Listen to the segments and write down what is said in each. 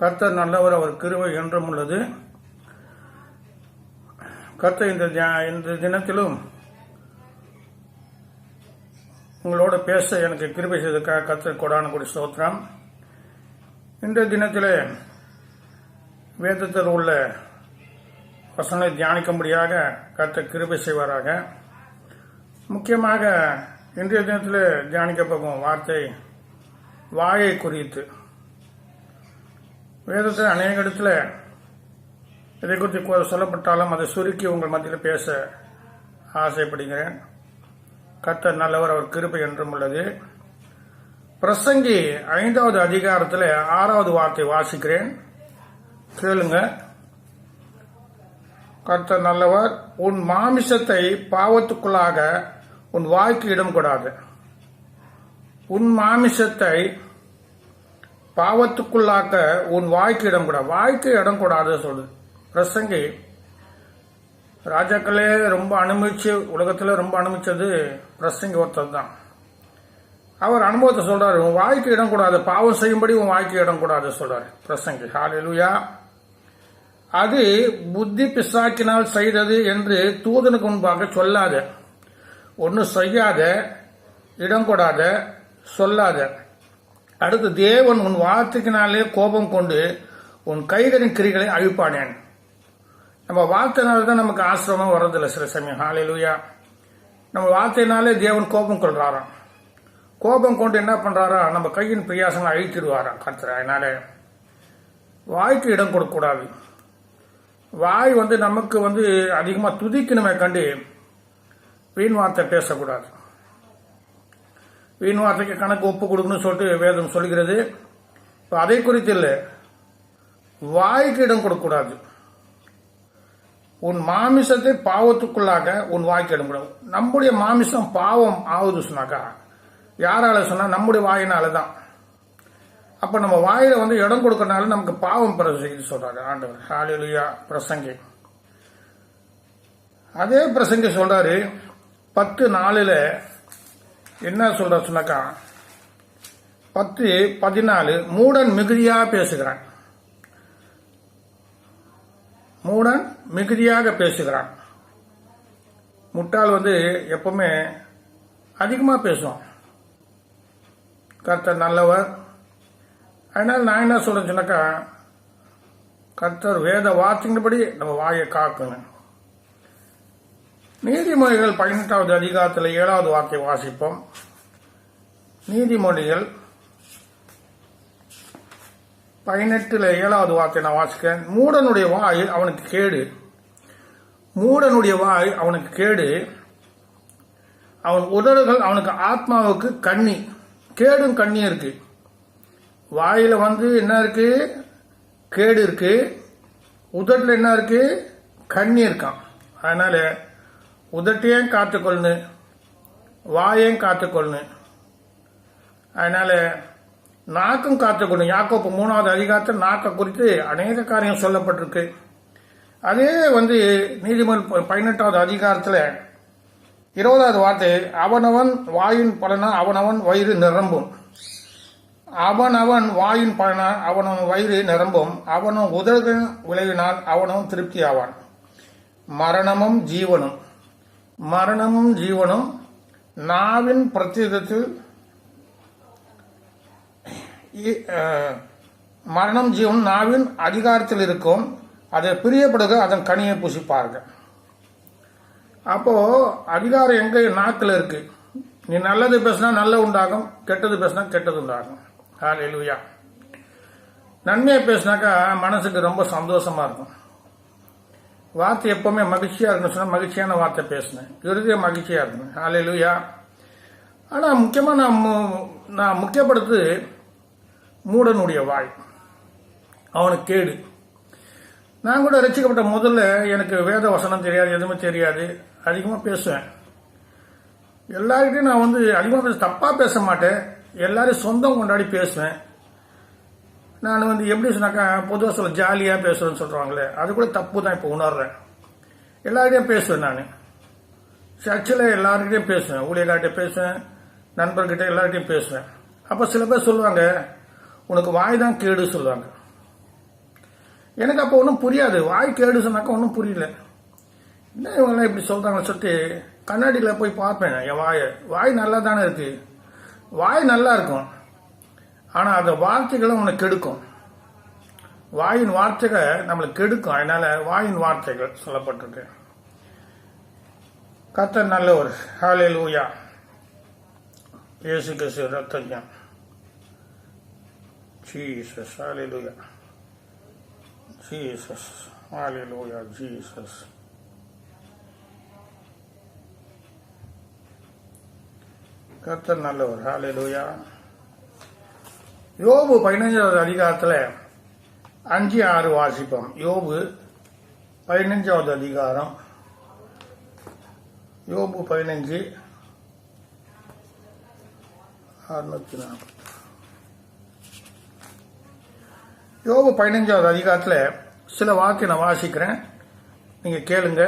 கர்த்தர் நல்லவர், அவர் கிருபை என்றும் உள்ளது. கர்த்தர் இந்த தினத்திலும் உங்களோட பேச எனக்கு கிருபை செய்ததுக்காக கர்த்தர் கொடான கொடி ஸ்தோத்திரம். இன்றைய தினத்திலே வேதத்தில் உள்ள வசனங்களை தியானிக்கும்படியாக கர்த்தர் கிருபை செய்வாராக. முக்கியமாக இன்றைய தினத்தில் தியானிக்க போகும் வார்த்தை வாயை குறித்து. வேதத்தில் அநேக இடத்துல இதை குறித்து சொல்லப்பட்டாலும் அதை சுருக்கி உங்கள் மத்தியில் பேச ஆசைப்படுகிறேன். கர்த்தர் நல்லவர், அவர் கிருபை என்றும் உள்ளது. பிரசங்கி 5வது அதிகாரத்தில் 6வது வார்த்தை வாசிக்கிறேன், கேளுங்க. கர்த்தர் நல்லவர், உன் மாமிசத்தை பாவத்துக்குள்ளாக உன் வாய்க்கு இடம் கொடாது. உன் மாமிசத்தை பாவத்துக்குள்ளாக்க உன் வாய்க்கு இடம் கூடாது. வாய்க்கு இடம் கூடாது சொல்லுது பிரசங்கி. ராஜாக்களே ரொம்ப அனுபவிச்சு, உலகத்துல ரொம்ப அனுபவிச்சது பிரசங்கி ஒருத்தர் தான். அவர் அனுபவத்தை சொல்றாரு, உன் வாய்க்கு இடம் கூடாது, பாவம் செய்யும்படி உன் வாய்க்கு இடம் கூடாது சொல்றாரு பிரசங்கி. ஹல்லேலூயா. அது புத்தி பிசாக்கினால் செய்தது என்று தூதனுக்கு முன்பாக சொல்லாத, ஒன்னு செய்யாத, இடம் கொடாத, சொல்லாத. அடுத்து, தேவன் உன் வார்த்தைக்கினாலே கோபம் கொண்டு உன் கைகளின் கிரிகளை அழிப்பானேன். நம்ம வார்த்தைனால்தான் நமக்கு ஆசிரமம் வர்றதில்லை சில சமயம். ஹல்லேலூயா. நம்ம வார்த்தையினாலே தேவன் கோபம் கொள்றாராம். கோபம் கொண்டு என்ன பண்றாரா, நம்ம கையின் பிரியாசங்களை அழித்திடுவாராம் கர்த்தர். அதனால வாய்க்கு இடம் கொடுக்க கூடாது. வாய் நமக்கு அதிகமா துதிக்கணுமே கண்டு வீண் வார்த்தை பேசக்கூடாது. வீண் வார்த்தைக்கு கணக்கு ஒப்பு கொடுக்கணும்னு சொல்லிட்டு வேதம் சொல்கிறது. அதை குறித்து இல்லை, வாய்க்கு இடம் கொடுக்கக்கூடாது. உன் மாமிசத்தை பாவத்துக்குள்ளாக உன் வாய்க்கு இடம் கூடாது. நம்முடைய மாமிசம் பாவம் ஆகுது சொன்னாக்கா யாரால சொன்னா, நம்முடைய வாயினால தான். அப்ப நம்ம வாயில இடம் கொடுக்கறதுனால நமக்கு பாவம் பெற செய்து சொல்றாரு ஆண்டவர். ஹல்லேலூயா. பிரசங்கி அதே பிரசங்கி சொல்றாரு 10:4 என்ன சொல்ற சொன்னாக்கா, 10:14 மூடன் மிகுதியா பேசுகிறான். மூடன் மிகுதியாக பேசுகிறான். முட்டாள் எப்பவுமே அதிகமா பேசுவான். கர்த்தர் நல்லவர். அதனால நான் என்ன சொல்றேன் சொன்னாக்கா, கர்த்தர் வேத வார்த்தையின்படி நம்ம வாயை காக்கணும். நீதிமொழிகள் 18வது அதிகாரத்தில் 7வது வார்த்தை வாசிப்போம். நீதிமொழிகள் 18 7வது வார்த்தை நான் வாசிக்கிறேன். மூடனுடைய வாய் அவனுக்கு கேடு. மூடனுடைய வாய் அவனுக்கு கேடு. அவன் உதடுகள் அவனுக்கு ஆத்மாவுக்கு கண்ணி. கேடும் கண்ணி இருக்கு. வாயில என்ன இருக்கு, கேடு இருக்கு. உதட்டுல என்ன இருக்கு, கண்ணி இருக்கான். அதனால உதட்டையும் காத்துக்கொள்ளு, வாயையும் காத்துக்கொள்ளு. அதனால நாக்கும் காத்துக்கொள்ளு. யாக்கோப்பு 3வது அதிகாரத்தில் நாக்கை குறித்து அநேக காரியம் சொல்லப்பட்டிருக்கு. அதே நீதிமொழி 18வது அதிகாரத்தில் 20வது வார்த்தை, அவனவன் வாயின் பலனா அவனவன் வயிறு நிரம்பும். அவனவன் வாயின் பலனா அவனவன் வயிறு நிரம்பும். அவனும் உதடுகளின் விளைவினால் அவனவன் திருப்தி ஆவான். மரணமும் ஜீவனும் நாவின் பிரத்யேகத்தில், மரணம் ஜீவன் நாவின் அதிகாரத்தில் இருக்கும். அதை பிரியப்படுக அதன் கனியை புசிப்பார்கள். அப்போ அதிகாரம் எங்க, நாக்கில் இருக்கு. நீ நல்லது பேசினா நல்ல உண்டாகும், கெட்டது பேசினா கெட்டது உண்டாகும். ஹல்லேலூயா. நன்மையை பேசினாக்கா மனசுக்கு ரொம்ப சந்தோஷமா இருக்கும். வார்த்தை எப்பவுமே மகிழ்ச்சியா இருக்குன்னு சொன்னா மகிழ்ச்சியான வார்த்தை பேசினேன், இறுதிய மகிழ்ச்சியா இருக்கணும். ஹல்லேலூயா. ஆனா முக்கியமா நான் முக்கியப்படுத்து மூடனுடைய வாய், அவனுக்கு கேடு. நான் கூட ரசிக்கப்பட்ட முதல்ல எனக்கு வேத வசனம் தெரியாது, எதுவுமே தெரியாது, அதிகமா பேசுவேன். எல்லார்கிட்டையும் நான் அதிகமா தப்பா பேச மாட்டேன், எல்லாரும் சொந்தம் கொண்டாடி பேசுவேன். நான் எப்படி சொன்னாக்கா, பொதுவாக சொல்ல ஜாலியா பேசுறேன்னு சொல்றாங்களே, அது கூட தப்பு தான். இப்போ உணர்றேன். எல்லார்கிட்டையும் பேசுவேன். நான் சர்ச்சில் எல்லார்கிட்டையும் பேசுவேன், ஊழியர்கிட்ட பேசுவேன், நண்பர்கிட்ட எல்லார்கிட்டையும் பேசுவேன். அப்ப சில பேர் சொல்லுவாங்க, உனக்கு வாய் தான் கேடு சொல்லுவாங்க. எனக்கு அப்போ ஒன்றும் புரியாது. வாய் கேடு சொன்னாக்கா ஒன்றும் புரியல. என்ன இவங்கெல்லாம் இப்படி சொல்றாங்கன்னு சொல்லிட்டு கண்ணாடியில் போய் பார்ப்பேன் என் வாய் நல்லா தானே இருக்கு. வாய் நல்லா இருக்கும், ஆனால் அந்த வார்த்தைகளும் உனக்கு கெடுக்கும். வாயின் வார்த்தைகள் நம்மளுக்கு கெடுக்கும். அதனால வாயின் வார்த்தைகள் சொல்லப்பட்டிருக்கு. கர்த்தர் நல்லவர். ஹல்லேலூயா. இயேசு கிறிஸ்து ரத்தம். ஜீசஸ். ஹல்லேலூயா. ஜீசஸ். ஹல்லேலூயா. ஜீசஸ். கர்த்தர் நல்லவர். ஹல்லேலூயா. யோபு 15வது அதிகாரத்தில் 5-6 வாசிப்போம். யோபு 15வது அதிகாரம். யோபு 15:640. யோபு 15வது அதிகாரத்தில் சில வார்த்தை நான் வாசிக்கிறேன், நீங்க கேளுங்க.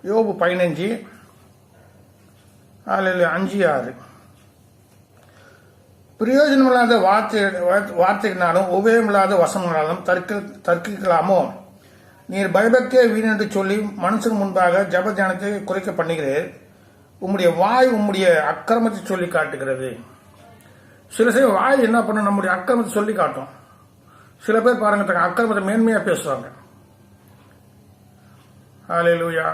யோபு 15:5-6. பிரயோஜனமில்லாத வார்த்தைகளாலும் உபயோகமில்லாத வசனங்களாலும் தர்க்கிக்கலாமோ? நீர் பயபக்தியை வீணென்று சொல்லி மனுஷன் முன்பாக ஜப தியானத்தை குறைக்க பண்ணுகிறேன். உம்முடைய வாய் உம்முடைய அக்கிரமத்தை சொல்லி காட்டுகிறது. சில சமயம் வாய் என்ன பண்ணும்? நம்முடைய அக்கிரமத்தை சொல்லி காட்டும். சில பேர் பாருங்க, அக்கிரமத்தை மேன்மையா பேசுவாங்க. ஹல்லேலூயா.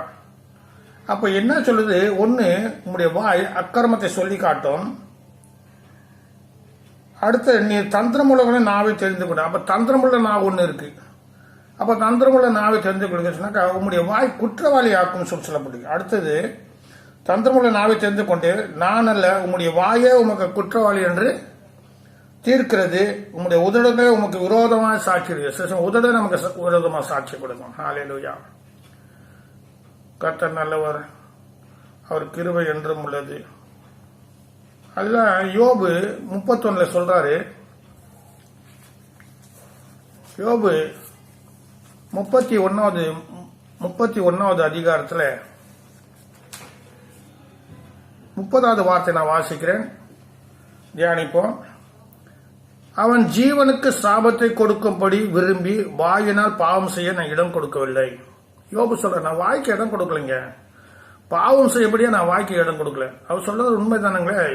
அப்ப என்ன சொல்லுது? ஒன்னு, உம்முடைய வாய் அக்கிரமத்தை சொல்லி காட்டும். அடுத்து, நீ தந்திரமுள்ள நாவை தெரிந்து கொடு. அப்ப தந்திரமுள்ள நாவு ஒண்ணு இருக்கு. அப்ப தந்திரமுள்ள நாவை தெரிந்து கொடுக்க சொன்னாக்கா உம்முடைய வாய் குற்றவாளி ஆக்கும் சொல்லப்படுது. அடுத்தது, தந்திரமுள்ள நாவை தெரிந்து கொண்டு நான் அல்ல, உம்முடைய வாயே உமக்கு குற்றவாளி என்று தீர்க்கிறது. உம்முடைய உதடுகளே உமக்கு விரோதமாக சாட்சி. உதடு நமக்கு விரோதமாக சாட்சி கொடுக்கும். ஹல்லேலூயா. கர்த்தர் நல்லவர், அவர் கிருபை என்றும் உள்ளது. அதுதான் யோபு 31 சொல்றாரு. யோபு 31வது அதிகாரத்தில் 30வது வார்த்தை நான் வாசிக்கிறேன், தியானிப்போம். அவன் ஜீவனுக்கு சாபத்தை கொடுக்கும்படி விரும்பி வாயினால் பாவம் செய்ய நான் இடம் கொடுக்கவில்லை. யோபு சொல்ற, நான் வாய்க்கு இடம் கொடுக்கலைங்க, பாவம் செய்யபடியா நான் வாய்க்கு இடம் கொடுக்கல. அவர் சொல்றது உண்மைதானுங்களே,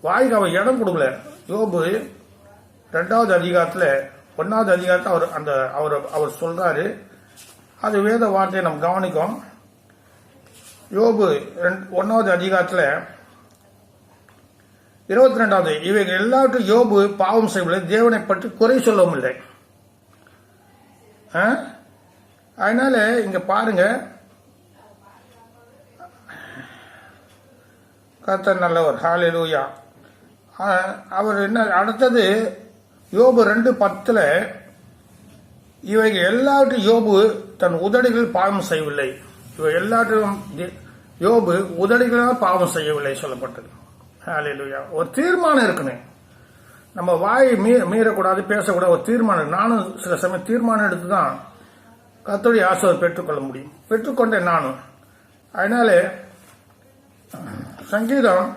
வாய்க்கு அவர் இடம் கொடுக்கல. யோபு 2வது அதிகாரத்தில் 1வது அதிகாரத்தில் அவர் சொல்றாரு. அது வேத வார்த்தையை நம்ம கவனிக்கும். யோபு 1வது அதிகாரத்தில் 22வது, இவைகள் எல்லாவற்றும் யோபு பாவம் செய்யவில்லை, தேவனை பற்றி குறை சொல்லவும் இல்லை. அதனால இங்க பாருங்க, கர்த்தர் நல்லவர். ஹல்லேலூயா. அவர் என்ன அடுத்தது, யோபு 2:10, இவைகள் எல்லாவற்றையும் யோபு தன் உதடுகள் பாவம் செய்யவில்லை. இவை எல்லாத்தையும் யோபு உதடுகளால் பாவம் செய்யவில்லை சொல்லப்பட்டது. ஹல்லேலூயா. ஒரு தீர்மானம் இருக்கணும். நம்ம வாய் மீறக்கூடாது, பேசக்கூடாது. ஒரு தீர்மானம். நானும் சில சமயம் தீர்மானம் எடுத்துதான் கர்த்தருடைய ஆசீர்வாதத்தை பெற்றுக்கொள்ள முடியும். பெற்றுக்கொண்டேன் நானும். அதனால சங்கீதம்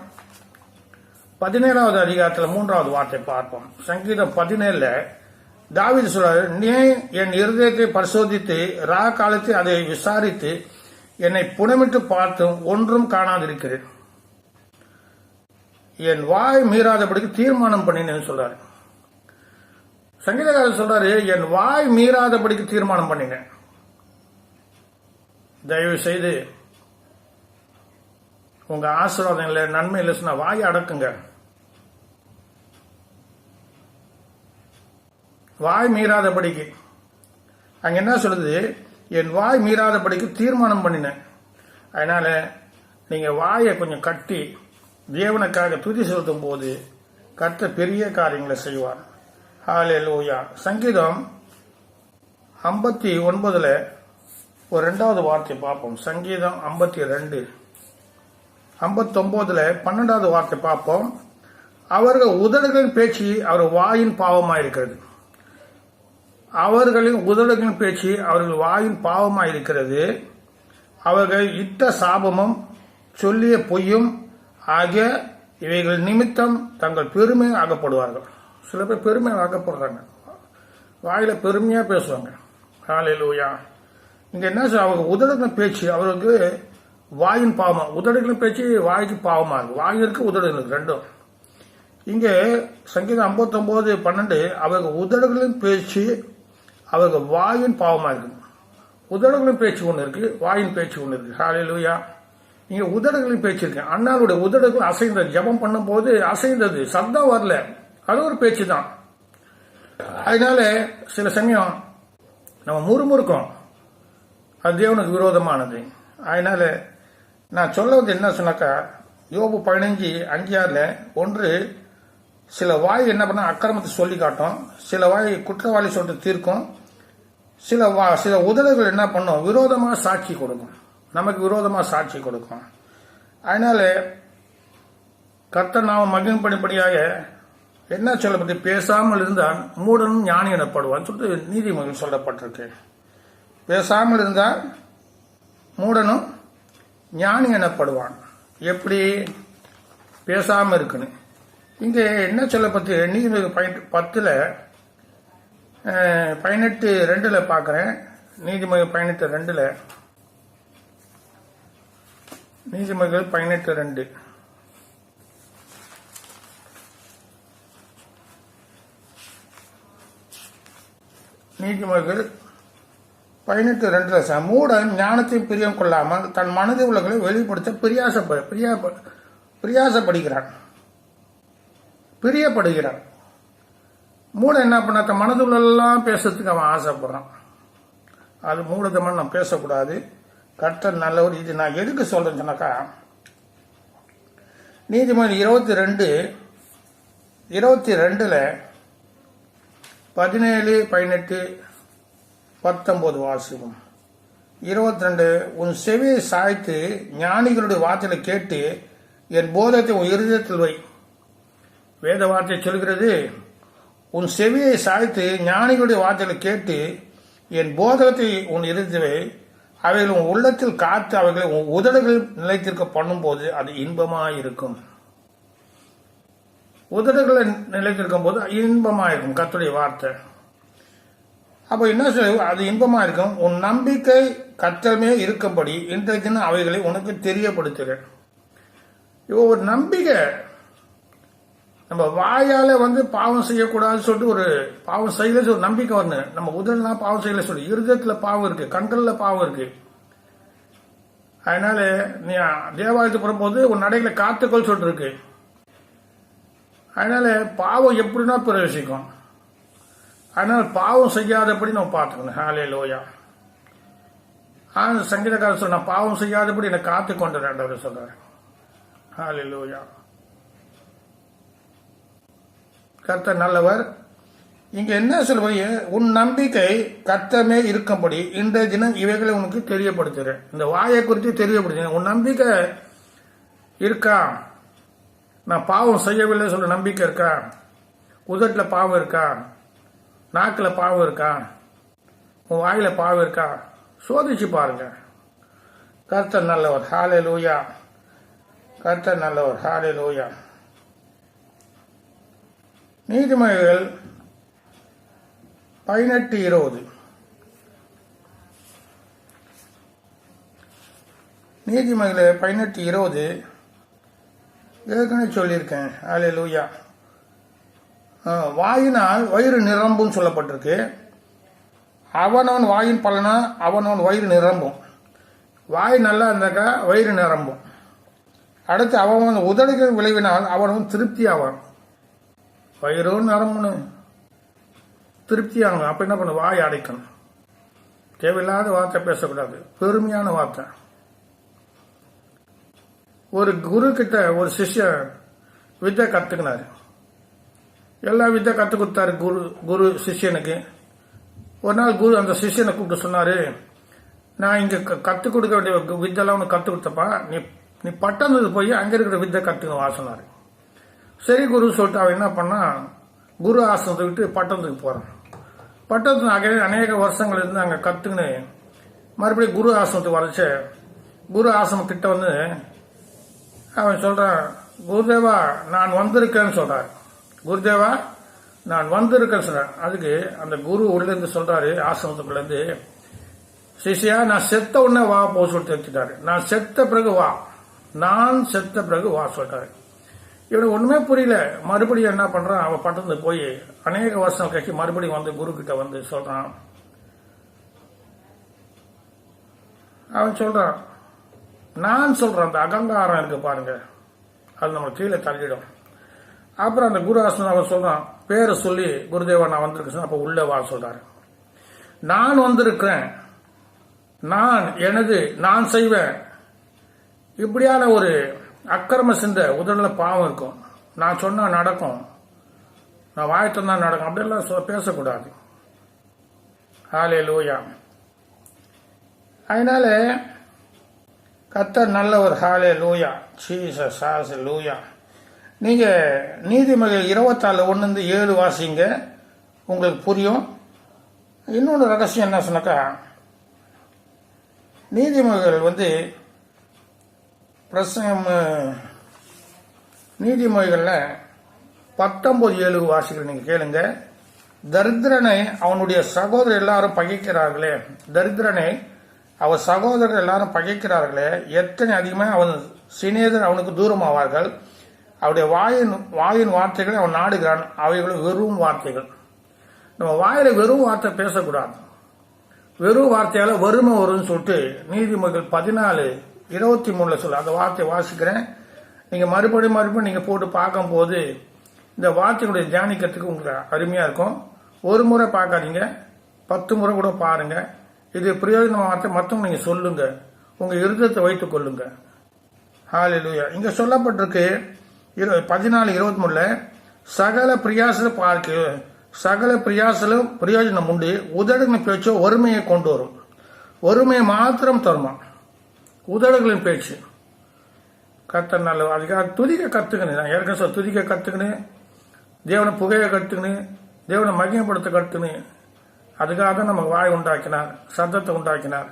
17வது அதிகாரத்தில் 3வது வார்த்தை பார்ப்போம். சங்கீதம் 17 தாவீது சொல்றாரு, நீ என் இருதயத்தை பரிசோதித்து ரா காலத்தை அதை விசாரித்து என்னை புனமிட்டு பார்த்தும் ஒன்றும் காணாதிருக்கிறேன். என் வாய் மீறாதபடிக்கு தீர்மானம் பண்ணினேன்னு சொல்றாரு. சங்கீதக்காரர் சொல்றாரு, என் வாய் மீறாதபடிக்கு தீர்மானம் பண்ணினேன். தயவு செய்து உங்க ஆசீர்வாதம் இல்லை, நன்மை இல்லை சொன்னா வாயை அடக்குங்க. வாய் மீறாதபடிக்கு அங்க என்ன சொல்லுது? என் வாய் மீறாதபடிக்கு தீர்மானம் பண்ணினேன். அதனால நீங்க வாயை கொஞ்சம் கட்டி தேவனுக்காக துதி செலுத்தும் போது கர்த்தர் பெரிய காரியங்களை செய்வார். ஹல்லேலூயா. சங்கீதம் 59 ஒரு 2வது வார்த்தை பார்ப்போம். சங்கீதம் 52 59 12வது வார்த்தை பார்ப்போம். அவர்கள் உதடுகளின் பேச்சு அவர் வாயின் பாவமாயிருக்கிறது. அவர்களின் உதடுகளின் பேச்சு அவர்கள் வாயின் பாவமாயிருக்கிறது. அவர்கள் இட்ட சாபமும் சொல்லிய பொய்யும் ஆகிய இவைகள் நிமித்தம் தங்கள் பெருமை ஆகப்படுவார்கள். சில பேர் பெருமை ஆகப்படுறாங்க. வாயில பெருமையா பேசுவாங்க. ஹல்லேலூயா. இங்க என்ன அவங்க உதடுகளின் பேச்சு அவருக்கு வாயின் பாவமா, உதடுகளின் பேச்சு வாய்க்கு பாவமா இருக்கு. வாய் இருக்கு, உதடு இருக்கு, ரெண்டும். இங்க சங்கீதம் 59:12 அவங்க உதடுகளின் பேச்சு அவங்க வாயின் பாவமா இருக்கு. உதடுகளின் பேச்சு ஒண்ணு இருக்கு, வாயின் பேச்சு ஒண்ணு இருக்கு. ஹல்லேலூயா. இங்க உதடுகளின் பேச்சு இருக்கு. அண்ணாளுடைய உதடுகள் அசைந்தது, ஜெபம் பண்ணும் போது அசைந்தது, சத்தம் வரல, அது ஒரு பேச்சு தான். அதனால சில சமயம் நம்ம முறுமுறுக்கும், அது தேவனுக்கு விரோதமானது. அதனால நான் சொல்வது என்ன சொன்னாக்கா, யோபு 15:5-6 ஒன்று, சில வாய் என்ன பண்ண அக்கிரமத்தை சொல்லி காட்டும், சில வாய் குற்றவாளி சொல்லிட்டு தீர்க்கும், சில உதடுகள் என்ன பண்ணும், விரோதமா சாட்சி கொடுக்கும், நமக்கு விரோதமா சாட்சி கொடுக்கும். அதனால கர்த்தர் நாம மகிமைப்படும்படியாக என்ன சொல்லப்பட்டு, பேசாமல் இருந்தால் மூடனும் ஞானி எனப்படுவான்னு சொல்லிட்டு நீதிமொழியில் சொல்லப்பட்டிருக்கு. பேசாமல் இருந்தால் மூடனும் ஞானி எனப்படுவான். எப்படி பேசாம இருக்குன்னு இங்க என்ன சொல்லப்பட்டு, நீதிமொழி 10:18-2 பார்க்கிறேன். நீதிமொழி 18:2, நீதிமொழிகள் 18:2. நீதிமொழிகள் 18:2 மூடன் ஞானத்தையும் பிரியம் கொள்ளாமல் தன் மனது உள்ளங்களை வெளிப்படுத்த பிரியப்படுகிறான். மூடன் என்ன பண்ண, தன் மனதுள்ளெல்லாம் பேசுறதுக்கு அவன் ஆசைப்படுறான். அது மூடத்தமான நம்ம பேசக்கூடாது. கர்த்தர் நல்லவர். இது நான் எதுக்கு சொல்றேன்னு சொன்னாக்கா, நீதிமொழி 22:17 17, 18, 19 வாசிக்கும். 22, உன் செவியை சாய்த்து ஞானிகளுடைய வார்த்தைகளை கேட்டு என் போதத்தை உன் இருதயத்தில் வை. வேத வார்த்தை சொல்கிறது, உன் செவியை சாய்த்து ஞானிகளுடைய வார்த்தைகளை கேட்டு என் போதகத்தை உன் இருதயத்தில் வை. அவைகள் உன் உள்ளத்தில் காத்து அவைகளை உன் உதடுகள் நிலைத்திருக்க பண்ணும் போது அது இன்பமாயிருக்கும். உதடுகளை நிலைத்திருக்கும் போது இன்பமாயிருக்கும் கர்த்தருடைய வார்த்தை. அப்ப என்ன சொல்ல, அது இன்பமா இருக்கும். உன் நம்பிக்கை கர்த்தருமே இருக்கும்படி இன்றைய தினம் அவைகளை உனக்கு தெரியப்படுத்துகிறேன். இப்போ ஒரு நம்பிக்கை, நம்ம வாயால பாவம் செய்யக்கூடாதுன்னு சொல்லிட்டு ஒரு பாவம் செய்யல ஒரு நம்பிக்கை வரணும். நம்ம உதடெல்லாம் பாவம் செய்யல சொல்லி, இருதயத்துல பாவம் இருக்கு, கண்கள்ல பாவம் இருக்கு. அதனால நீ தேவாலயத்துக்கு போகும்போது உன் நடைகளை காத்துக்கொள் சொல்லிட்டு இருக்கு. அதனால பாவம் எப்படின்னா பிரவேசிக்கும். அதனால பாவம் செய்யாதபடி நம்ம பார்த்துக்கணும். ஹல்லேலூயா. சங்கீதக்காரர் சொன்ன, பாவம் செய்யாதபடி என்னை காத்து கொண்டு சொல்றாரு. ஹல்லேலூயா. கர்த்தர் நல்லவர். இங்க என்ன சொல்லுவீங்க, உன் நம்பிக்கை கர்த்தமே இருக்கும்படி இன்றைய தினம் இவைகளை உனக்கு தெரியப்படுத்துறேன். இந்த வாயை குறித்து தெரியப்படுத்துறேன். உன் நம்பிக்கை இருக்கா, நான் பாவம் செய்யவில்லை சொல்ல நம்பிக்கை இருக்கா? உதட்டுல பாவம் இருக்கா? நாக்குல பாவம் இருக்கா? உன் வாயில பாவம் இருக்கா? சோதிச்சு பாருங்க. கர்த்தர் நல்லவர். ஹல்லேலூயா. கர்த்தர் நல்லவர். ஹல்லேலூயா. நீதிமொழிகள் 18:20 நீதிமொழிகள் 18:20 ஏற்கனவே சொல்லியிருக்கேன். ஹல்லேலூயா. வாயினால் வயிறு நிரம்பும் சொல்லப்பட்டிருக்கு. அவனவன் வாயின் பலனா அவனவன் வயிறு நிரம்பும். வாய் நல்லா இருந்தாக்கா வயிறு நிரம்பும். அடுத்து அவன் உதடுகள் விளைவினால் அவனவன் திருப்தி ஆவான். வயிறும் நிரம்பணும், திருப்தி ஆகணும். அப்ப என்ன பண்ண, வாய் அடைக்கணும். தேவையில்லாத வார்த்தை பேசக்கூடாது, பெருமையான வார்த்தை. ஒரு குரு கிட்ட ஒரு சிஷ்யன் வித்தை கத்துக்கினாரு. எல்லா வித்தை கத்து கொடுத்தாரு குரு சிஷ்யனுக்கு. ஒரு நாள் குரு அந்த சிஷ்யனை கூப்பிட்டு சொன்னாரு, நான் இங்க கத்துக் கொடுக்க வேண்டிய வித்தெல்லாம் உனக்கு கத்து கொடுத்தப்பா, நீ பட்டணத்துக்கு போய் அங்க இருக்கிற வித்தை கத்துக்கணும் வா சொன்னாரு. சரி குரு சொல்லிட்டு அவன் என்ன பண்ணா, குரு ஆசிரமத்தை விட்டு பட்டணத்துக்கு போறான். பட்டணத்துக்கு அநேக வருஷங்கள் இருந்து அங்க கத்துக்கின்னு மறுபடியும் குரு ஆசிரமத்துக்கு வரச்ச, குரு ஆசிரமம் கிட்ட அவன் சொல்றான், குருதேவா நான் வந்திருக்கேன்னு சொல்றான். குருதேவா நான் வந்திருக்கேன் சொன்னேன். அதுக்கு அந்த குரு உள்ளேருந்து சொல்றாரு, ஆசிரமத்துக்குள்ளேருந்து, சிஷ்யா நான் செத்த உடனே வா போ சொல்லிட்டு வச்சுட்டாரு. நான் செத்த பிறகு வா, நான் செத்த பிறகு வா சொல்லிட்டாரு. இவனுக்கு ஒண்ணுமே புரியல. மறுபடியும் என்ன பண்றான், அவன் பட்டது போய் அநேக வருஷம் கழிச்சு மறுபடியும் வந்து குரு கிட்ட வந்து சொல்றான். அவன் சொல்றான், நான் சொல்றேன், அந்த அகங்காரம் இருக்கு பாருங்க, அது நம்ம கீழே தள்ளிடும். அப்புறம் அந்த குரு ஆசனம் அவன் சொல்றான், பேரை சொல்லி குருதேவா நான் வந்திருக்கேன். அப்ப உள்ள வா சொல்றாரு. நான் வந்திருக்கிறேன், நான் எனது, நான் செய்வேன், இப்படியான ஒரு அக்கிரம சிந்த உதடுல பாவம் இருக்கும். நான் சொன்னா நடக்கும், நான் வாய்த்தா நடக்கும், அப்படியெல்லாம் பேசக்கூடாது. ஹல்லேலூயா. அதனால கர்த்தர் நல்லவர். ஹல்லேலூயா. ஜீசஸ் ஹல்லேலூயா. நீங்க நீதிமொழிகள் 24:1-7 வாசிங்க, உங்களுக்கு புரியும். இன்னொன்று ரகசியம் என்ன சொன்னாக்கா, நீதிமொழிகள் பிரசங்கம் நீதிமொழிகள்ல 19:7 வாசிக்கிற நீங்க கேளுங்க. தரித்திரனை அவனுடைய சகோதரர் எல்லாரும் பகைக்கிறார்களே, தரித்திரனை அவர் சகோதரர் எல்லாரும் பகைக்கிறார்களே, எத்தனை அதிகமாக அவன் சிநேகர் அவனுக்கு தூரமாவார்கள். அவருடைய வாயின் வார்த்தைகளை அவன் நாடுகிறான், அவைகளும் வெறும் வார்த்தைகள். நம்ம வாயில வெறும் வார்த்தை பேசக்கூடாது. வெறும் வார்த்தையால வறுமை வரும்னு சொல்லிட்டு நீதிமொழிகள் 14:23 சொல்ல, அந்த வார்த்தையை வாசிக்கிறேன். நீங்க மறுபடியும் நீங்க போட்டு பார்க்கும் போது இந்த வார்த்தைகளுடைய தியானிக்கிறதுக்கு உங்களுக்கு அருமையா இருக்கும். ஒரு முறை பார்க்காதீங்க, 10 முறை கூட பாருங்க. இது பிரயோஜன வார்த்தை, மற்றவங்க நீங்க சொல்லுங்க, உங்க இருதயத்தை வைத்துக் கொள்ளுங்க. ஹல்லேலூயா. இங்க சொல்லப்பட்டிருக்கு 14:23 சகல பிரியாசல பார்க்க, சகல பிரியாசலும் பிரயோஜனம் உண்டு, உதடுகளின் பேச்சோ வறுமையை கொண்டு வரும். வறுமையை மாத்திரம் தருமா உதடுகளின் பேச்சு. கர்த்தர் நல்ல, அதுக்காக துதிக்க கத்துக்கணும். நான் ஏற்கனவே துதிக்க கத்துக்கணும், தேவனை புகைய கத்துக்கணும், தேவனை மகிமைப்படுத்த கத்துக்கணும். அதுக்காக தான் நமக்கு வாய் உண்டாக்கினார், சத்தத்தை உண்டாக்கினார்,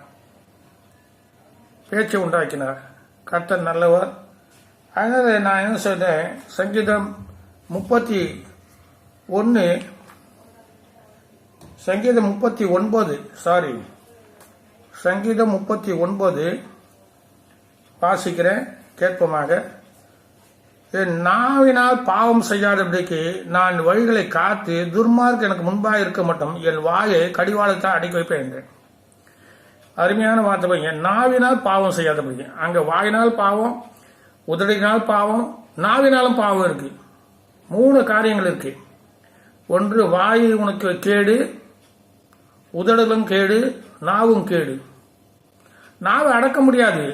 பேச்சை உண்டாக்கினார். கர்த்தர் நல்லவர். அதனால நான் என்ன சொல்றேன், சங்கீதம் 39 வாசிக்கிறேன், கேட்போமாக. என் நாவினால் பாவம் செய்யாதபடிக்கு நான் வழிகளை காத்து துர்மார்க்கு எனக்கு முன்பாக இருக்க மட்டும் என் வாயை கடிவாளத்தை அடக்கி வைப்பேன் என்றேன். அருமையான வார்த்தை. என் நாவினால் பாவம் செய்யாதபடிக்கு, அங்க வாயினால் பாவம், உதடினால் பாவம், நாவினாலும் பாவம் இருக்கு. 3 காரியங்கள் இருக்கு. ஒன்று, வாய் உனக்கு கேடு, உதடுகளும் கேடு, நாவும் கேடு. நாவை அடக்க முடியாது.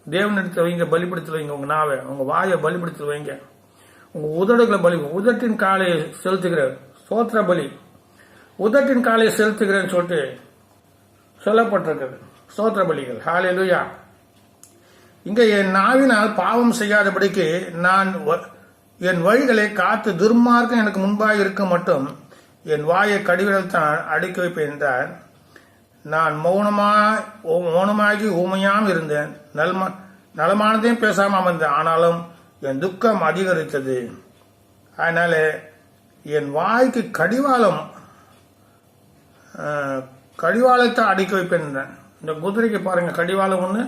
தேவனிடத்தில் வைங்க, பலிபடுத்தி வைங்க உங்க நாவை, உங்க வாயை பலிபடுத்தி வைங்க, உங்க உதடுகளை பலி. உதட்டின் காலை செலுத்துகிற சோத்திர பலி, உதட்டின் காலை செலுத்துகிறேன்னு சொல்லிட்டு சொல்லப்பட்டிருக்கிறது, சோத்திர பலிகள். ஹல்லேலூயா. இங்க என் நாவினால் பாவம் செய்யாதபடிக்கு நான் என் வழிகளை காத்து துர்மார்க்கம் எனக்கு முன்பாக இருக்க மட்டும் என் வாயை கடிவிடத்தான் அடக்கி வைப்பேன் என்றார். நான் மௌனமாகி ஊமையாம் இருந்தேன், நலமானதையும் பேசாம அமர்ந்தேன், ஆனாலும் என் துக்கம் அதிகரித்தது. அதனால என் வாய்க்கு கடிவாளத்தை அடக்கி வைப்பேன். இந்த குதிரைக்கு பாருங்க, கடிவாளம் 1,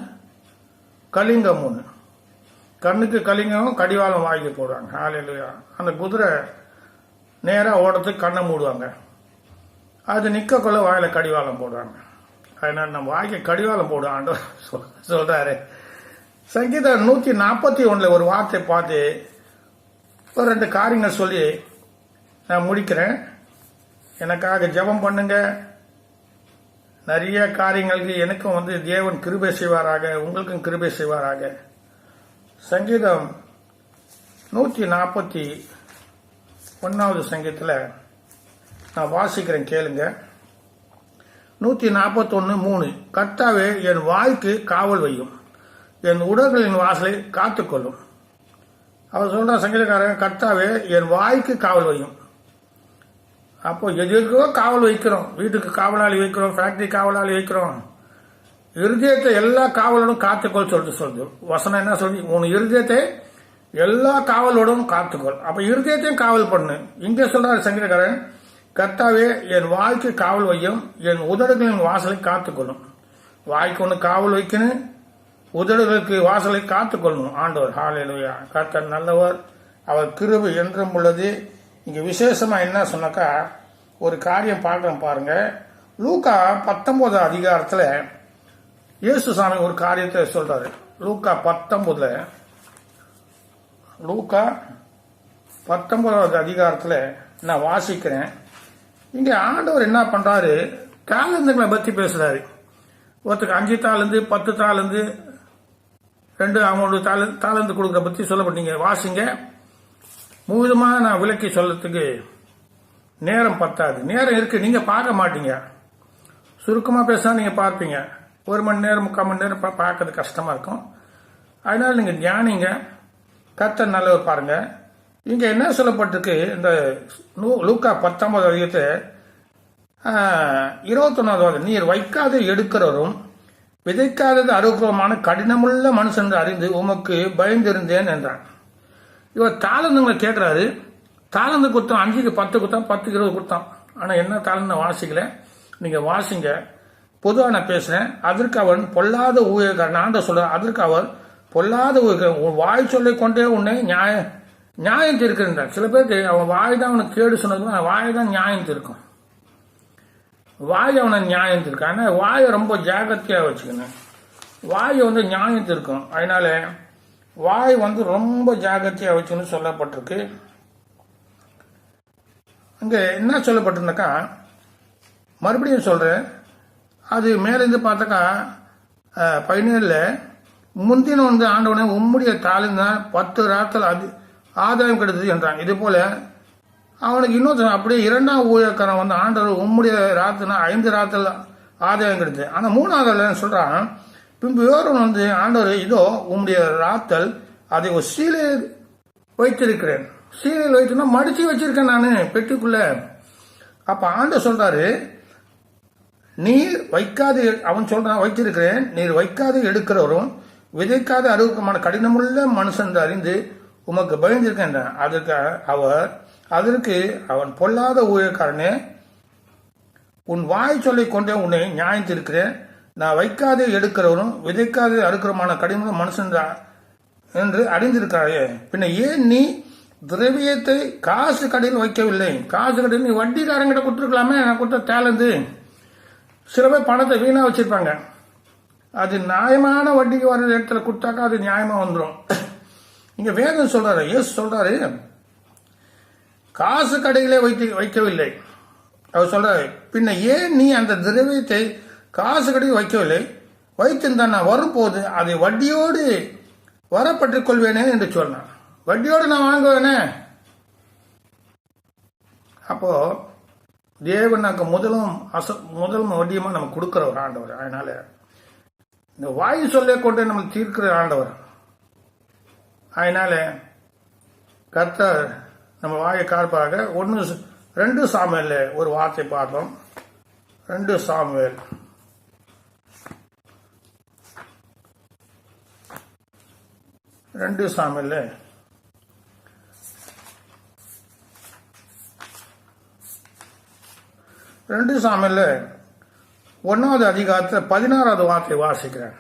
கலிங்கம் 1. கண்ணுக்கு கலிங்கம், கடிவாளம் வாங்கி போடுவாங்க. ஹல்லேலூயா. அந்த குதிரை நேரா ஓடத்துக்கு கண்ணை மூடுவாங்க, அது நிக்க கொள்ள வாயில கடிவாளம் போடுவாங்க. அதனால நம்ம வாய்க்கு கடிவாளம் போடுவான் சொல்றாரு. சங்கீதம் 141 ஒரு வார்த்தை பார்த்து ஒரு 2 காரியங்கள் சொல்லி நான் முடிக்கிறேன். எனக்காக ஜெபம் பண்ணுங்க. நிறைய காரியங்களுக்கு எனக்கும் தேவன் கிருபை செய்வாராக, உங்களுக்கும் கிருபை செய்வாராக. சங்கீதம் 141 சங்கீதத்தில் நான் வாசிக்கிறேன், கேளுங்க. 141:3 கர்த்தாவே என் வாய்க்கு காவல் வையும், என் உடல்களின் வாசலை காத்துக்கொள்ளும். அவர் சொல்ற சங்கீதக்காரன், கர்த்தாவே என் வாய்க்கு காவல் வையும். அப்போ எதுக்கோ காவல் வைக்கிறோம், வீட்டுக்கு காவலாளி வைக்கிறோம், ஃபேக்டரி காவலாளி வைக்கிறோம். இருதயத்தை எல்லா காவலனும் காத்துக்கொள் சொல்லிட்டு சொல்லுது வசனம். என்ன சொல்லி, உன் இருதயத்தை எல்லா காவலோடும் காத்துக்கொள். அப்ப இருதயத்தையும் காவல் பண்ணு. இங்கே சொல்றாரு சங்கீதக்காரன், கர்த்தாவே என் வாய்க்கு காவல் வையும், என் உதடுகளின் வாசலை காத்துக்கொள்ளும். வாய்க்கு ஒன்று காவல் வைக்கணும், உதடுகளுக்கு வாசலை காத்துக்கொள்ளணும் ஆண்டவர். ஹல்லேலூயா. கர்த்தர் நல்லவர், அவர் கிருபை என்றும் உள்ளது. இங்க விசேஷமா என்ன சொன்னாக்கா, ஒரு காரியம் பார்க்கலாம் பாருங்க. லூக்கா 19 அதிகாரத்துல இயேசு சாமி ஒரு காரியத்தை சொல்றாரு. லூக்கா 19 அதிகாரத்துல நான் வாசிக்கிறேன். இங்க ஆண்டவர் என்ன பண்றாரு, தாளந்துகளை பத்தி பேசுறாரு. ஒருத்தருக்கு 5 தாளந்து 10 தாளந்து 2 அவங்களோட தாளந்து கொடுக்குற பத்தி சொல்லப்பட்டீங்க. வாசிங்க. முழுதுமா நான் விளக்கி சொல்லத்துக்கு நேரம் பத்தாது. நேரம் இருக்கு, நீங்க பார்க்க மாட்டீங்க. சுருக்கமா பேசினா நீங்க பார்ப்பீங்க. 1 மணி நேரம் 3/4 மணி நேரம் பார்க்கறது கஷ்டமா இருக்கும். அதனால நீங்க தியானிங்க. கர்த்தர் நல்லவர். பாருங்க இங்க என்ன சொல்லப்பட்டிருக்கு. இந்த லூக்கா 19 அதிகாரத்தை 21வது, நீர் வைக்காத எடுக்கிறவரும் விதைக்காதது அறுக்கிறவருமான கடினமுள்ள மனுஷன் என்று அறிந்து உமக்கு பயந்திருந்தேன் என்றான். இவர் தாளந்துங்களை கேட்கிறாரு. தாளந்து கொடுத்தான், 5க்கு 10 கொடுத்தான், 10க்கு 20 கொடுத்தான். ஆனா என்ன தாளந்து வாசிக்கல. நீங்க வாசிங்க. பொதுவா நான் பேசுறேன். அதற்கு அவன் பொல்லாத ஊழியக்காரன். நான் சொல்ற அதற்கு அவர் பொல்லாத ஊழியக்காரன், வாய் சொல்லை கொண்டே உன்னை நியாயம் தீர்க்கின்றான். சில பேருக்கு அவன் வாய் தான் அவனுக்கு கேடு சொன்னதுன்னா வாய் தான் நியாயம் தீர்க்கும். வாய் அவனை நியாயம் தீர்க்கும். ஆனா வாயை ரொம்ப ஜாகிரதையா வச்சுக்கணும். வாயை நியாயம் தீர்க்கும். அதனால வாய் ரொம்ப ஜாகிரதையா வச்சுன்னு சொல்லப்பட்டிருக்கு. இங்க என்ன சொல்லப்பட்டிருந்தாக்கா, மறுபடியும் சொல்றேன். அது மேலிருந்து பார்த்தாக்கா 17ல முந்தின ஆண்டவனே உம்முடைய தாளின் 10 ராத்தல் ஆதாயம் கிடைத்தது என்றான். இது போல அவனுக்கு இன்னொரு அப்படியே 2ஆம் ஊழியக்காரன் ஆண்டவர் உம்முடைய ராத்துனா 5 ராத்தல் ஆதாயம் கிடைத்தது. ஆனா 3வது சொல்றான், பின்பு வேறொன் ஆண்டவர் இதோ உம்முடைய ராத்தல் அதை ஒரு சீலையில் வைத்திருக்கிறேன். சீலையில் வைத்துனா மடிச்சு வச்சிருக்கேன் நானு பெட்டிக்குள்ள. அப்ப ஆண்டவர் சொல்றாரு, நீர் வைக்காது, அவன் சொல்றான் வைத்திருக்கிறேன், நீர் வைக்காது எடுக்கிறவரும் விதைக்காத அறுவக்கமான கடினமுள்ள மனுஷன் அறிந்து உமக்கு பயந்திருக்கேன். அதற்கு அவன் பொல்லாத ஊழியக்காரனே, உன் வாய் சொல்லை கொண்டே உன்னை நியாயத்திருக்கிறேன். நான் வைக்காதே எடுக்கிறவரும் விதைக்காதே அறுக்கிறமான கடினமுள்ள மனுஷன் என்று அறிந்திருக்காயே. பின்ன ஏன் நீ திரவியத்தை காசு கடையில் வைக்கவில்லை? காசு கடையில் நீ வட்டிக்காரங்கிட்ட கொடுத்துருக்கலாமே. நான் கொடுத்த தாளந்து. சில பேர் பணத்தை வீணா வச்சிருப்பாங்க. அது நியாயமான வட்டிக்கு வர இடத்துல கொடுத்தாக்கா அது நியாயமா வந்துடும். இங்க வேதம் சொல்றாரு, இயேசு சொல்றாரு, காசு கடையிலே வைக்கவில்லை. அவர் சொல்றாரு, பின்ன ஏன் நீ அந்த திரவியத்தை காசு கடையில் வைக்கவில்லை? வைத்திருந்தா நான் வரும்போது அதை வட்டியோடு வரப்பட்டுக் கொள்வேனே என்று சொன்னான். வட்டியோடு நான் வாங்குவேனே. அப்போ தேவன் நமக்கு முதலும் வட்டியமா நம்ம கொடுக்கிற ஒரு ஆண்டவர். அதனால இந்த வாயு சொல்ல கொண்டு நம்ம தீர்க்கிற ஆண்டவர். அதனால கர்த்தர் நம்ம வாயை காப்பாக 2 சாமுவேல் ஒரு வார்த்தை பார்த்தோம். 2 சாமுவேல் 2 சாமுவேல் 1வது அதிகாரத்தில் 16வது வார்த்தை வாசிக்கிறேன்.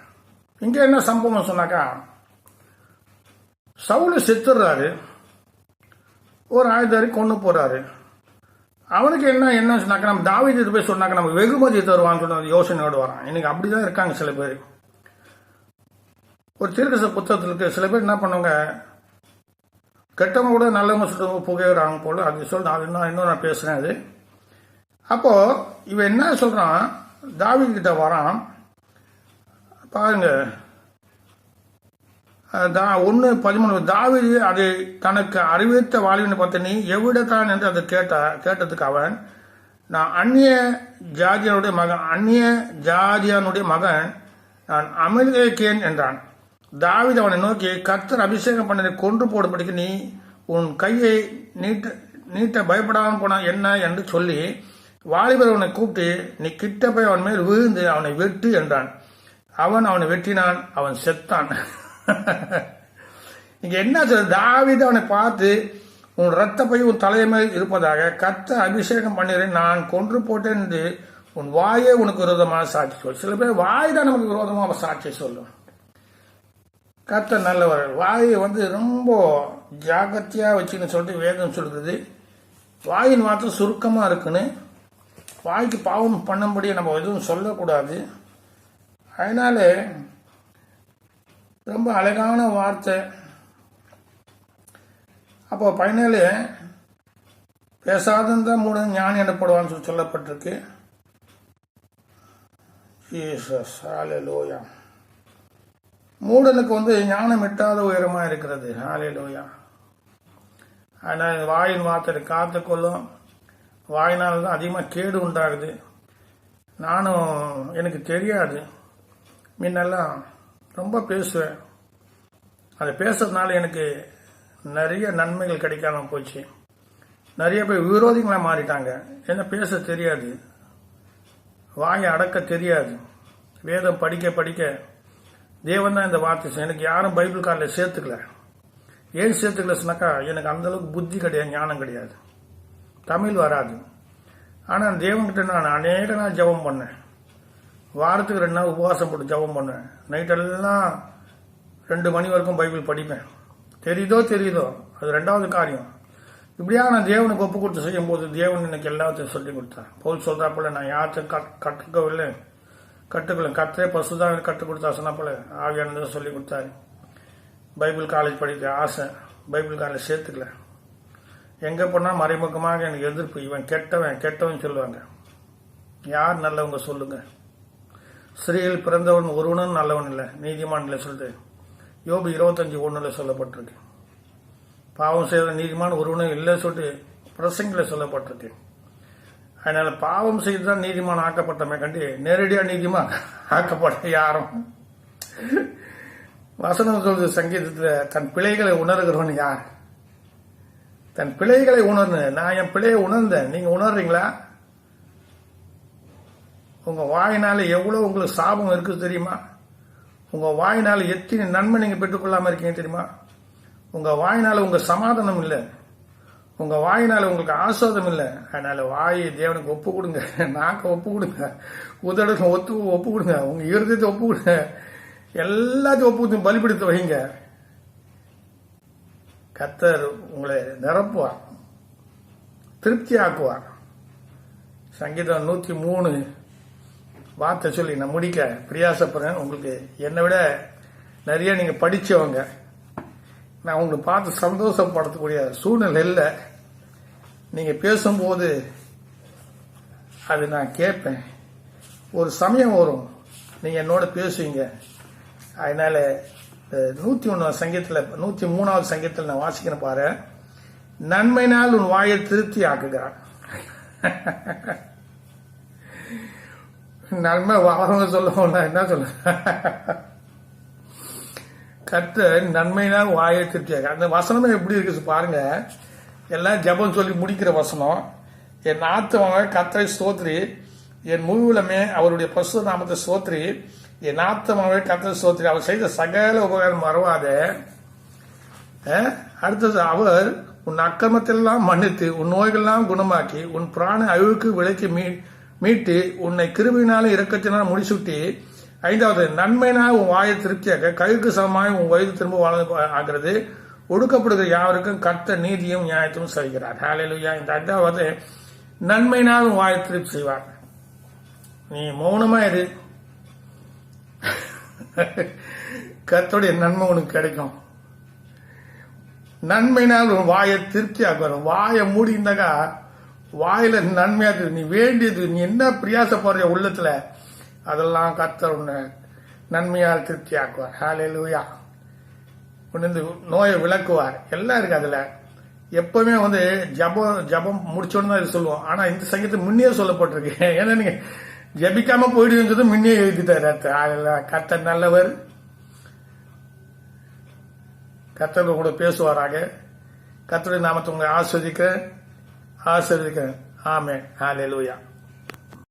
இங்க என்ன சம்பவம் சொன்னாக்கா, சவுல் செத்துறாரு, ஒரு ஆயுதாரி கொண்டு போறாரு. அவனுக்கு என்ன சொன்னாக்க, நம்ம தாவீது போய் சொன்னாக்க நம்ம வெகுமதி தருவான்னு சொன்ன யோசனையோடு வரான். இன்னைக்கு அப்படிதான் இருக்காங்க சில பேர். ஒரு தீர்க்கதரிசி புத்தகத்திற்கு சில பேர் என்ன பண்ணுவாங்க, கெட்டவங்க கூட நல்லவங்க சொல்றவங்க புகையிறாங்க போல. அது சொல்ல இன்னும் நான் பேசுறேன். அது அப்போ இவன் என்ன சொல்றான், தாவீது கிட்ட வரான். பாருங்க 1:13, தாவீது அதை தனக்கு அறிவித்த வாலிபனை பார்த்து, நீ எவ்விடத்தான் என்று அதை கேட்டதுக்கு அவன், நான் அந்நிய ஜாதியானுடைய மகன், நான் அமிலேக்கேன் என்றான். தாவீது அவனை நோக்கி, கர்த்தர் அபிஷேகம் பண்ணதை கொன்று போடும்படிக்கு நீ உன் கையை நீட்ட பயப்படாமல் போனா என்ன என்று சொல்லி வாலிபர் அவனை கூப்பிட்டு, நீ கிட்ட போய் அவன் மேல் விழுந்து அவனை வெட்டு என்றான். அவனை வெட்டினான், அவன் செத்தான். இங்க என்ன சொல்ற, தாவீது அவனை பார்த்து உன் ரத்த பை உன் தலைமையில் இருப்பதாக கர்த்தர் அபிஷேகம் பண்ணிடுறேன், நான் கொன்று போட்டேன் என்று உன் வாயே உனக்கு விரோதமாக சாட்சி சொல். சில பேர் வாய் தான் நமக்கு விரோதமாக சாட்சி சொல்லும். கர்த்தர் நல்லவர். வாயை ரொம்ப ஜாகிரதையா வச்சுன்னு சொல்லிட்டு வேதம் சொல்கிறது. வாயின் வார்த்தை சுருக்கமா இருக்குன்னு, வாய்க்கு பாவம் பண்ணும்படியே நம்ம எதுவும் சொல்லக்கூடாது. அதனால ரொம்ப அழகான வார்த்தை. அப்போ பயனால பேசாதான் மூடன் ஞானி எனப்படுவான்னு சொல்லப்பட்டிருக்கு. ஜீசஸ் ஹல்லேலூயா. மூடனுக்கு ஞானம் எட்டாத உயரமா இருக்கிறது. ஹல்லேலூயா. ஆனால் வாயின் வார்த்தை காத்துக்கொள்ளும். வாயினால் தான் அதிகமாக கேடு உண்டாகுது. நானும் எனக்கு தெரியாது, முன்னெல்லாம் ரொம்ப பேசுவேன். அதை பேசுறதுனால எனக்கு நிறைய நன்மைகள் கிடைக்காம போச்சு. நிறைய பேர் விரோதிகளாக மாறிட்டாங்க. என்ன பேச தெரியாது, வாயை அடக்க தெரியாது. வேதம் படிக்க படிக்க தேவன் தான் இந்த வார்த்தை. எனக்கு யாரும் பைபிள் காலில் சேர்த்துக்கல. ஏன் சேர்த்துக்கல சொன்னாக்கா, எனக்கு அந்த அளவுக்கு புத்தி கிடையாது, ஞானம் கிடையாது, தமிழ் வராது. ஆனால் தேவன்கிட்ட நான் அநேக நாள் ஜெபம் பண்ணேன். வாரத்துக்கு 2 நாள் உபவாசம் போட்டு ஜெபம் பண்ணேன். நைட்டெல்லாம் 2 மணி வரைக்கும் பைபிள் படிப்பேன். தெரியுதோ அது 2வது காரியம். இப்படியா நான் தேவனுக்கு ஒப்பு கொடுத்து செய்யும் போது தேவன் எனக்கு எல்லாத்தையும் சொல்லி கொடுத்தார். பவுல் சொல்றாப்புல, நான் யார்த்தையும் கற்றுக்கவில்லை, கத்தரே பசுதான் கற்றுக் கொடுத்தா சொன்னாப்புல ஆவியானதான் சொல்லி கொடுத்தாரு. பைபிள் காலேஜ் படிக்க ஆசை, பைபிள் காலேஜ் சேர்த்துக்கல. எங்க போனா மறைமுகமாக எனக்கு எதிர்ப்பு. இவன் கெட்டவன் சொல்லுவாங்க. யார் நல்லவங்க சொல்லுங்க? ஸ்திரீயில் பிறந்தவன் ஒருவனும் நல்லவன் இல்லை, நீதிமான் இல்லை சொல்லிட்டு யோபு 25:1 சொல்லப்பட்டிருக்கு. பாவம் செய்த நீதிமான் ஒருவனும் இல்லை சொல்லிட்டு பிரசங்கில சொல்லப்பட்டிருக்கு. அதனால பாவம் செய்துதான் நீதிமான் ஆக்கப்பட்டமே கண்டி நேரடியா நீதிமான் ஆக்கப்பட்ட யாரும். வசனம் சொல்றது சங்கீதத்துல, தன் பிழைகளை உணர்கிறவன் யார்? தன் பிழைகளை உணர்ந்து, நான் என் பிழையை உணர்ந்தேன், நீங்க உணர்றீங்களா? உங்க வாயினால எவ்வளவு உங்களுக்கு சாபம் இருக்கு தெரியுமா? உங்க வாயினால எத்தனை நன்மை நீங்க பெற்றுக்கொள்ளாம இருக்கீங்க தெரியுமா? உங்க வாயினால உங்க சமாதானம் இல்லை, உங்க வாயினால உங்களுக்கு ஆஸ்வாதம் இல்லை. அதனால வாயை தேவனுக்கு ஒப்பு கொடுங்க, நாக்க ஒப்பு கொடுங்க, உதடுக்கு ஒப்பு கொடுங்க, உங்க இருதயத்தை ஒப்பு கொடுங்க, எல்லாத்தையும் ஒப்பு கொடுத்து பலிபிடித்து வைங்க. கர்த்தர் உங்களை நிரப்புவார், திருப்தி ஆக்குவார். சங்கீதம் 103 வார்த்தை சொல்லி நான் முடிக்க பிரியாசப்படுறேன். உங்களுக்கு என்னை விட நிறைய நீங்க படிச்சவங்க, நான் உங்களுக்கு பார்த்து சந்தோஷப்படுத்தக்கூடிய சூழ்நிலை இல்லை. நீங்க பேசும்போது அது நான் கேட்பேன். ஒரு சமயம் வரும் நீங்க என்னோட பேசுவீங்க. அதனால 101 சங்கீதத்தில் 103வது சங்கீதத்தில் நான் வாசிக்கிறேன் பாரு. நன்மையினால் உன் வாயை திருப்தி ஆக்குகிறார். நன்மை வாங்க சொல்லுவோம், என்ன சொல்ல, கர்த்தர் நன்மையினால் வாயை திருப்தி ஆக. அந்த வசனமே எப்படி இருக்கு பாருங்க. எல்லாம் ஜெபம் சொல்லி முடிக்கிற வசனம். என் ஆத்துமாவே கர்த்தரை ஸ்தோத்திரி, என் முழுவலுமே அவருடைய பரிசுத்த நாமத்தை ஸ்தோத்திரி, என் ஆத்துமாவே கர்த்தரை ஸ்தோத்திரி, அவர் செய்த சகல உபகாரம் மறவாதே. அடுத்தது, அவர் உன் அக்கிரமத்தெல்லாம் மன்னித்து உன் நோய்களெல்லாம் குணமாக்கி உன் பிராண அழிவுக்கு விலைக்கு மீட்டு உன்னை கிருபையினாலும் இரக்கத்தினாலும் முடிசூட்டி. 5வது, நன்மையினால் உன் வாயை திருப்தியாக கைக்கு சமமாய் உன் வயது திரும்ப வாழ்ந்து ஆகிறது. ஒடுக்கப்படுகிற யாருக்கும் கர்த்தர் நீதியும் நியாயத்தையும் செய்கிறார். ஹல்லேலூயா. இந்த 5வது, நன்மையினால் உன் வாயை திருப்தி செய்வார். நீ மௌனமா இரு, கர்த்தருடைய நன்மை உனக்கு கிடைக்கும். நன்மையினால் உன் வாயை திருப்தி ஆக்குவார். வாயை மூடி இருந்தாக்கா வாயில நன்மையா நீ வேண்டியது, நீ என்ன பிரியாசப்படுற உள்ளத்துல, அதெல்லாம் கர்த்தர் உன்னை நன்மையால் திருப்தி ஆக்குவார். ஹல்லேலூயா. உன்னை நோயை விளக்குவார். எல்லாம் இருக்கு அதுல. எப்பவுமே ஜபம் முடிச்சோன்னு தான் இது சொல்லுவோம். ஆனா இந்த சங்கீதம் முன்னே சொல்லப்பட்டிருக்கு. ஏன்னா நீங்க ஜபிக்காம போயிடுங்கிறது முன்னே எழுதிட்டாரு. கர்த்தர் நல்லவர். கர்த்தர் கூட பேசுவாராக. கர்த்தருடைய நாமத்தை உங்களை ஆஸ்வதிக்கிறேன். ஆமென். ஹல்லேலூயா.